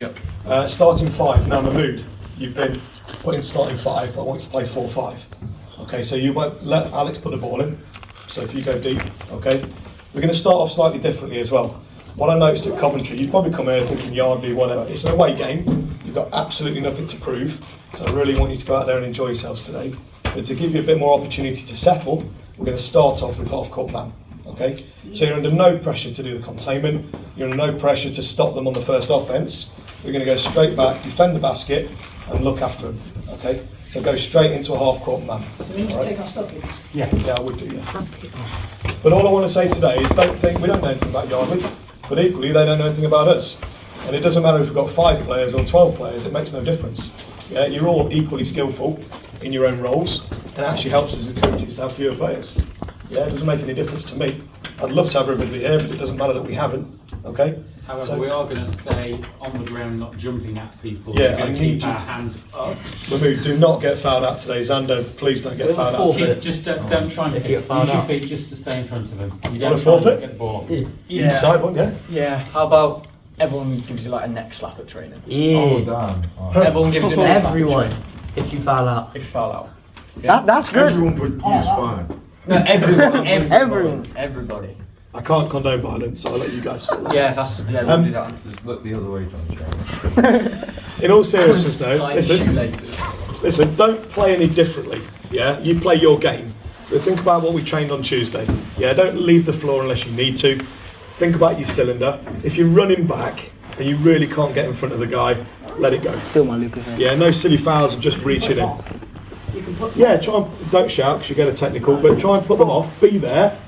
Yep. Starting 5, now Mahmood, you've been put in starting 5, but I want you to play 4-5. Okay, so you won't let Alex put the ball in, so if you go deep, okay? We're going to start off slightly differently as well. What I noticed at Coventry, you've probably come here thinking Yardley, whatever, it's an away game, you've got absolutely nothing to prove, so I really want you to go out there and enjoy yourselves today. But to give you a bit more opportunity to settle, we're going to start off with half-court man. Okay, so you're under no pressure to do the containment, you're under no pressure to stop them on the first offence. We're going to go straight back, defend the basket and look after them. Okay, so go straight into a half-court man. Do we need to take our stuff in? Yeah, I would do, yeah. But all I want to say today is don't think, we don't know anything about Yardley, but equally they don't know anything about us. And it doesn't matter if we've got 5 players or 12 players, it makes no difference. Yeah, you're all equally skillful in your own roles and it actually helps us as coaches to have fewer players. Yeah, it doesn't make any difference to me. I'd love to have everybody here, but it doesn't matter that we haven't. Okay. However, so, we are going to stay on the ground, not jumping at people. Yeah, we're going to keep our hands up. Mahmood, do not get fouled out today. Xander, please don't get fouled out today. Just don't try and use your feet just to stay in front of them. You don't forfeit? Get the ball. Yeah. You decide one, yeah? Yeah. How about everyone gives you like a neck slap at training? Yeah. Oh, damn. Oh. Everyone gives you a neck slap. Everyone. If you foul out. If you foul out. Yeah. That's good. Everyone with you is fine. No, everyone. Everybody. I can't condone violence, so I'll let you guys sort that. Yeah, we'll do that. Just look the other way, John. In all seriousness though, listen, don't play any differently, yeah? You play your game. But think about what we trained on Tuesday. Yeah, don't leave the floor unless you need to. Think about your cylinder. If you're running back and you really can't get in front of the guy, let it go. Still my Lucas. Yeah, no silly fouls and just reaching in. Yeah, try and, don't shout because you get a technical, but try and put them off, be there.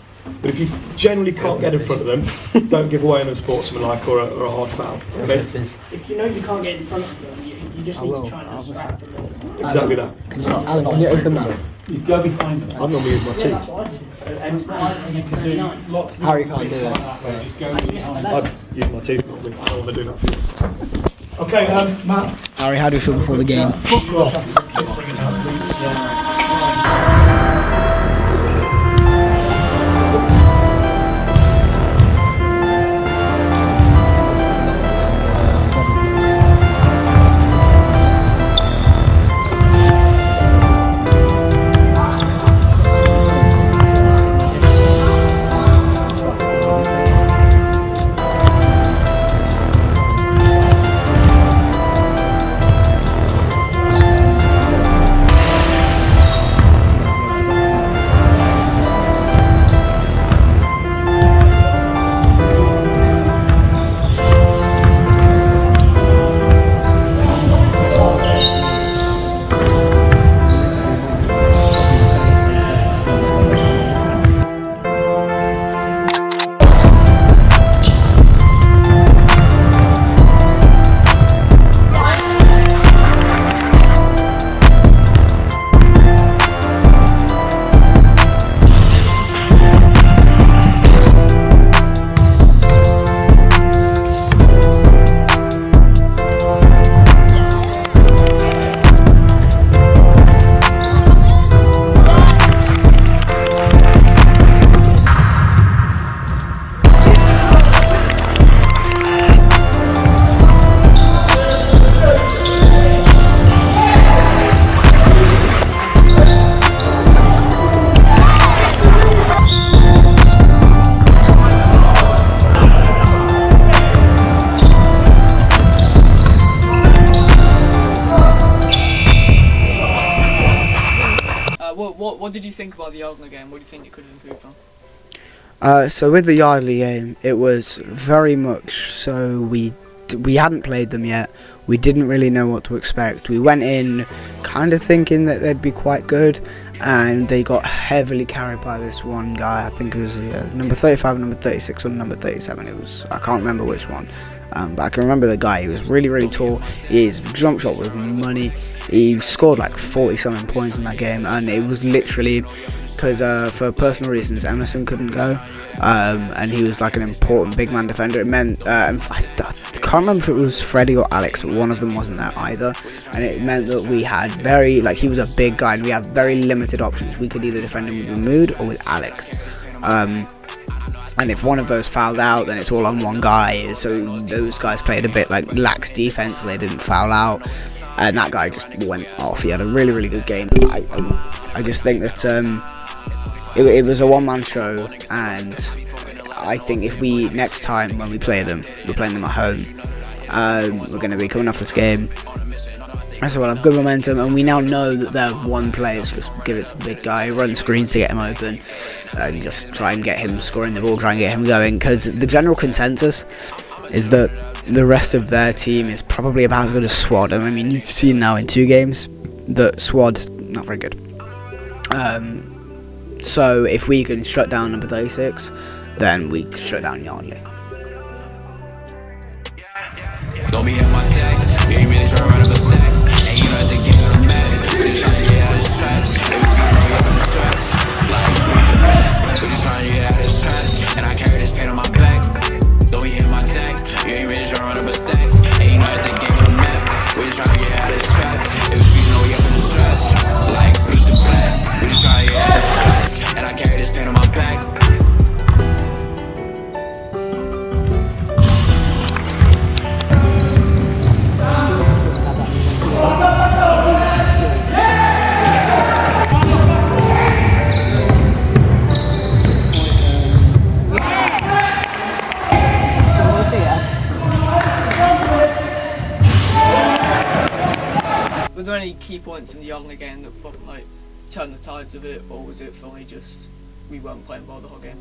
But if you generally can't get in front of them, don't give away an unsportsmanlike or a hard foul. Okay? If you know you can't get in front of them, you just need to try and distract them. Exactly that. Alan, can you open that? You go behind them. I'm normally using my teeth. That's what I do. And you can do lots of Harry can't do it. Just go behind them. I'd use my teeth normally. I don't want to do that. Okay, Matt. Harry, how do you feel before the game? What did you think about the Yardley game? What do you think you could have improved on? So with the Yardley game, it was very much so we hadn't played them yet. We didn't really know what to expect. We went in kind of thinking that they'd be quite good, and they got heavily carried by this one guy. I think it was number 35, number 36, or number 37. I can't remember which one. But I can remember the guy. He was really, really tall. His jump shot was money. He scored like 40-something points in that game, and it was literally because for personal reasons Emerson couldn't go, and he was like an important big man defender. It meant I can't remember if it was Freddie or Alex, but one of them wasn't there either, and it meant that we had he was a big guy and we had very limited options. We could either defend him with Mahmood or with Alex. and if one of those fouled out, then it's all on one guy. So those guys played a bit like lax defense, so they didn't foul out, and that guy just went off. He had a really, really good game. I just think that it was a one-man show, and I think if we, next time when we play them, we're playing them at home, we're going to be coming off this game, so we'll have good momentum, and we now know that they're one player, so just give it to the big guy, run screens to get him open, and just try and get him scoring the ball, try and get him going, because the general consensus is that the rest of their team is probably about as good as SWAT, and I mean, you've seen now in 2 games that SWAT, not very good. So if we can shut down number 36, then we shut down Yardley. Don't be in my tag, you ain't really trying to run up a stack. And you know at the king of the map, we just trying to get out of this trap. Every beat know you up in the strap, like break the back. We just trying to get out of this trap, and I carry this pain on my back. Don't be in my tag, you ain't really trying to run up a stack. And you know at the king of the map, we just trying to get out of this trap. Every beat know you up in the strap, like break the back. We just trying to get out of this trap, and I carry this pain on my back. Were there any key points in the Yardley game that like turned the tides of it, or was it fully just we weren't playing well the whole game?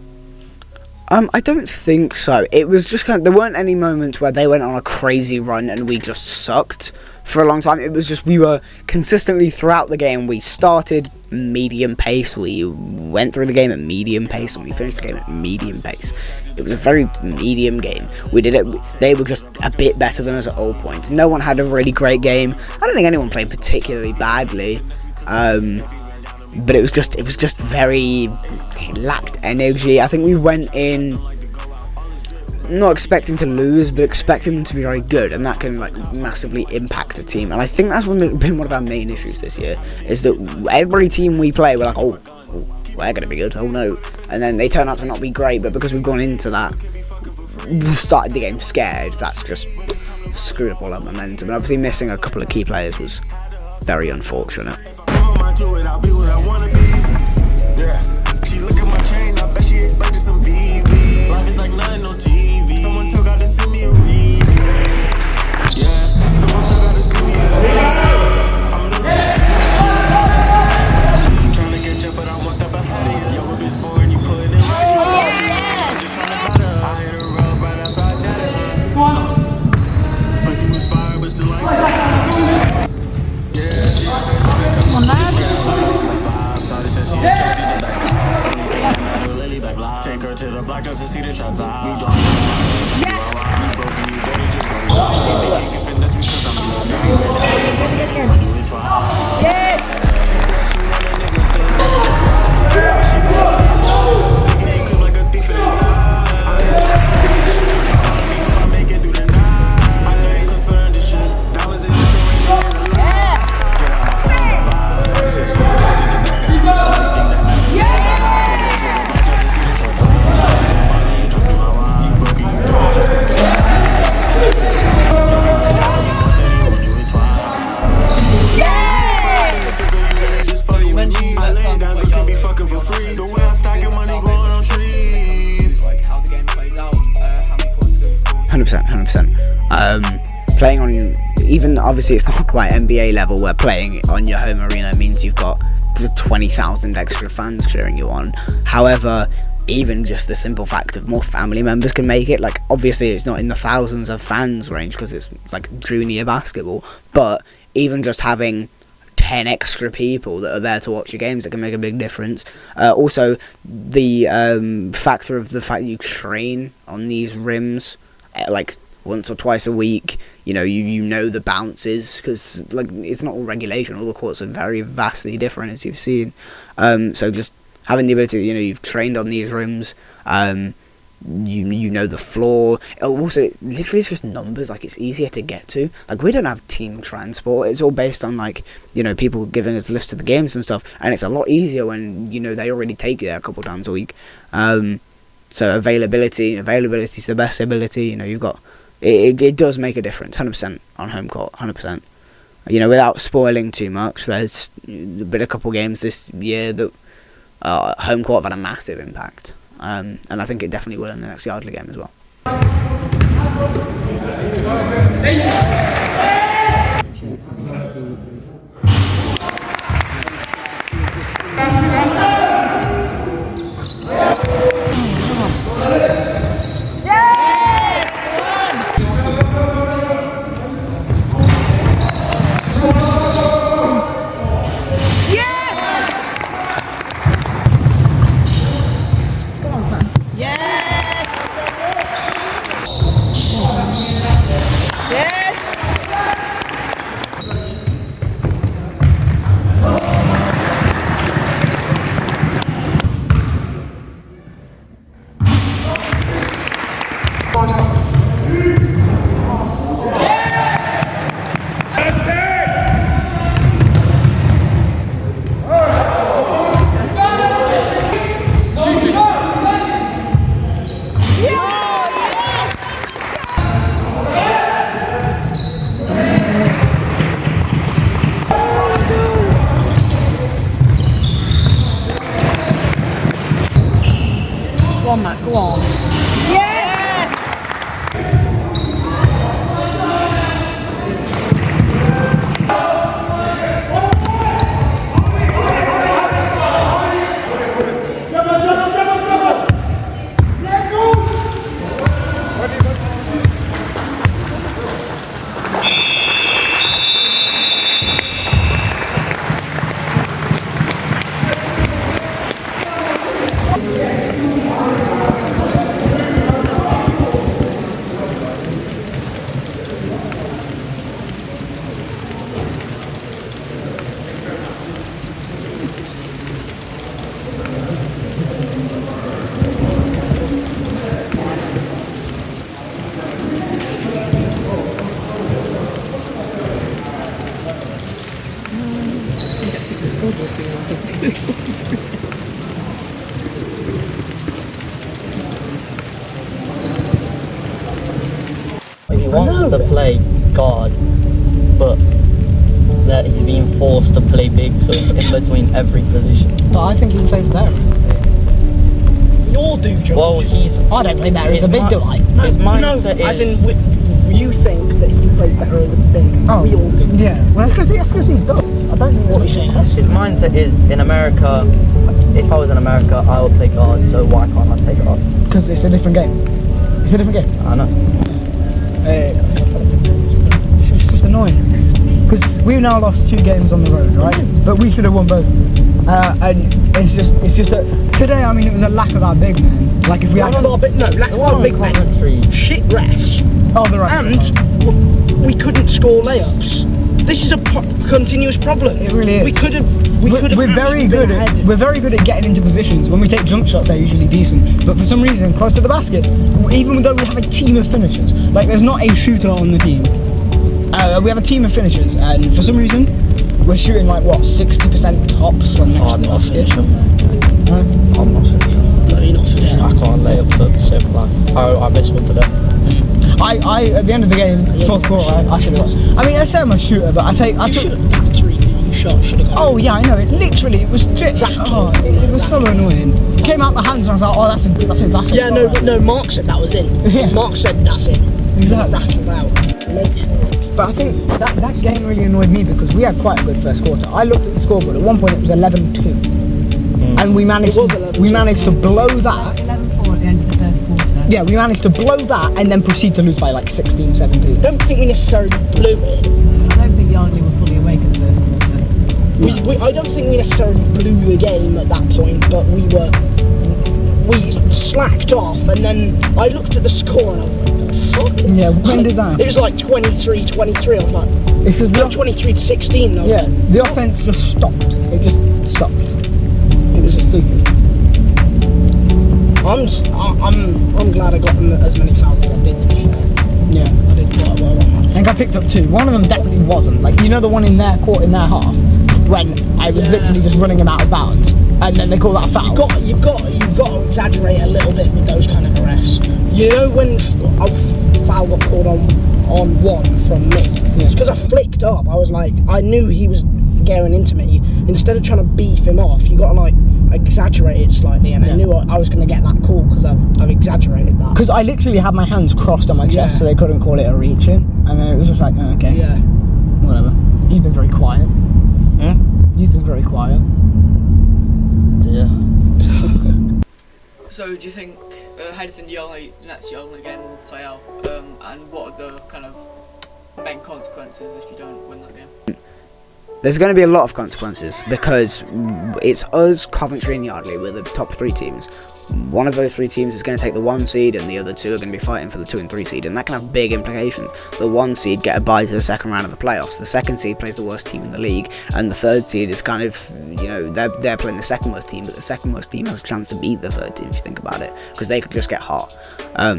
I don't think so. It was just kind of, there weren't any moments where they went on a crazy run and we just sucked for a long time. It was just we were consistently throughout the game. We started medium pace, we went through the game at medium pace, and we finished the game at medium pace. It was a very medium game. We did it. They were just a bit better than us at all points. No one had a really great game. I don't think anyone played particularly badly. But it was just very, it lacked energy. I think we went in not expecting to lose, but expecting them to be very good, and that can like massively impact a team. And I think that's been one of our main issues this year, is that every team we play, we're like, oh we're gonna be good, oh no, and then they turn out to not be great. But because we've gone into that, we started the game scared, that's just screwed up all our momentum. And obviously missing a couple of key players was very unfortunate. To it, I'll be what I wanna be. Yeah, she look at my chain, I bet she expected some VV. Life is like nothing on TV. Someone took out to see me a read. Yeah, someone took out to see me a read. I'm trying to catch up, but I'm one step ahead of you. Yo, a bitch boring, you putting it right. I'm just trying to butter. I hit a road right outside that. Pussy was fire, but still like take her to the block just to see the trap vibe. We don't we broken, you better just go. If they think you finesse me cause I'm low. If you ain't telling me what's that, you wanna do it twice. She said she want a nigga to but she got sneaking in cause like a thief in the night. I make it through the night. I know ain't concerned this shit. Dollars and shit ain't in the line. Get out my phone, my vibe. So she said she was charging the back. Only thing that Playing on, even obviously it's not quite NBA level, where playing on your home arena means you've got 20,000 extra fans cheering you on. However, even just the simple fact of more family members can make it, like obviously it's not in the thousands of fans range because it's like junior basketball, but even just having 10 extra people that are there to watch your games, it can make a big difference. Also, the factor of the fact that you train on these rims like once or twice a week, you know the bounces, because like it's not all regulation, all the courts are very vastly different, as you've seen. So just having the ability, you've trained on these rims, you know the floor. Also, literally it's just numbers, like it's easier to get to. Like we don't have team transport, it's all based on like people giving us lifts to the games and stuff, and it's a lot easier when they already take you there a couple times a week. So availability is the best ability. You know, you've got it does make a difference, 100% on home court, 100%. You know, without spoiling too much, there's been a couple games this year that home court have had a massive impact, and I think it definitely will in the next Yardley game as well. Go on, Matt, go on. He wants to play guard, but that he's being forced to play big, so it's in between every position. But I think he plays better. We all do, George. Well, I don't play better as a big, do I? His mindset as is... in, you think that he plays better as a big. Oh, we all do. Yeah, well, that's because he does. I don't know what he's saying. His mindset is, in America, if I was in America, I would play guard, so why can't I play guard? Because it's a different game. It's a different game. I know. It's just annoying. Because we've now lost 2 games on the road, right? But we should have won both. And it's just that today, I mean, it was a lack of our big men. Like if we had lack of our big men. Shit refs. Oh, the right. And we couldn't score layups. This is a continuous problem. It really is. We could have. We're very good at getting into positions. When we take jump shots, they're usually decent. But for some reason, close to the basket, even though we have a team of finishers, like there's not a shooter on the team. We have a team of finishers, and for some reason, we're shooting like what 60% tops from next to the basket. I'm not finishing. No, you're not finishing. I can't lay up for the same line. I missed one today. I at the end of the game, fourth quarter, I should have. I mean, I say I'm a shooter, but I should have picked 3. You shot should have gone. Oh yeah, I know. It literally, it was it was so annoying. It came out my hands, and I was like, oh, that's exactly. Yeah, no. Mark said that was in. Yeah. Mark said that's in. Exactly. Rattled out. But I think that game really annoyed me because we had quite a good first quarter. I looked at the scoreboard. At one point, it was 11-2, and we managed to blow that. 11-4 at the end of the first quarter. Yeah, we managed to blow that and then proceed to lose by like 16, 17. I don't think we necessarily blew it. I don't think Yardley were fully awake at the first quarter. I don't think we necessarily blew the game at that point, but we slacked off, and then I looked at the score and I was like, fuck. Yeah, when did that? It was like 23-23, I was like, it's because 23-16 though. Yeah, the offense just stopped. It just stopped. It was stupid. I'm glad I got as many fouls as I did, to be fair. Yeah. I did quite well on that. I think I picked up 2. One of them definitely wasn't. Like, you know the one in their court, in their half, when I was literally just running him out of bounds. and then they call that a foul. You've got to exaggerate a little bit with those kind of refs. You know when a foul got called on one from me, it's because I flicked up. I was like, I knew he was going into me. Instead of trying to beef him off, you got to like exaggerate it slightly, and I knew I was going to get that call because I've exaggerated that. Because I literally had my hands crossed on my chest, so they couldn't call it a reach in, and then it was just like, oh, okay, Yeah. whatever. You've been very quiet. You've been very quiet. Yeah. So do you think how do you think the next Yardley game will play out? And what are the kind of main consequences if you don't win that game? There's going to be a lot of consequences because it's us, Coventry and Yardley, we're the top 3 teams. One of those 3 teams is going to take the 1 seed and the other 2 are going to be fighting for the 2 and 3 seed, and that can have big implications. The 1 seed get a bye to the second round of the playoffs, the 2nd seed plays the worst team in the league, and the 3rd seed is kind of, you know, they're playing the 2nd worst team, but the 2nd worst team has a chance to beat the 3rd team if you think about it, because they could just get hot.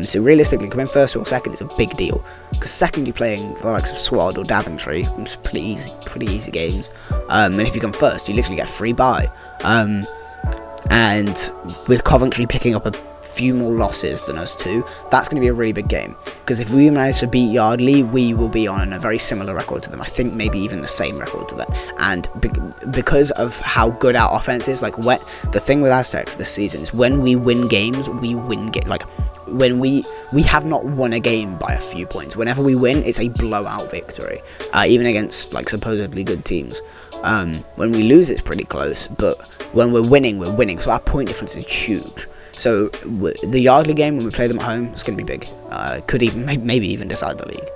So realistically, coming 1st or 2nd is a big deal, because 2nd you're playing the likes of Swad or Daventry, it's pretty easy games, and if you come 1st you literally get a free bye. And with Coventry picking up a few more losses than us 2, that's going to be a really big game. Because if we manage to beat Yardley, we will be on a very similar record to them. I think maybe even the same record to them. And because of how good our offense is, like the thing with Aztecs this season is when we win games, we win like when we have not won a game by a few points. Whenever we win, it's a blowout victory, even against like supposedly good teams. When we lose, it's pretty close, but when we're winning, we're winning. So our point difference is huge. So the Yardley game, when we play them at home, it's going to be big. Could even maybe even decide the league.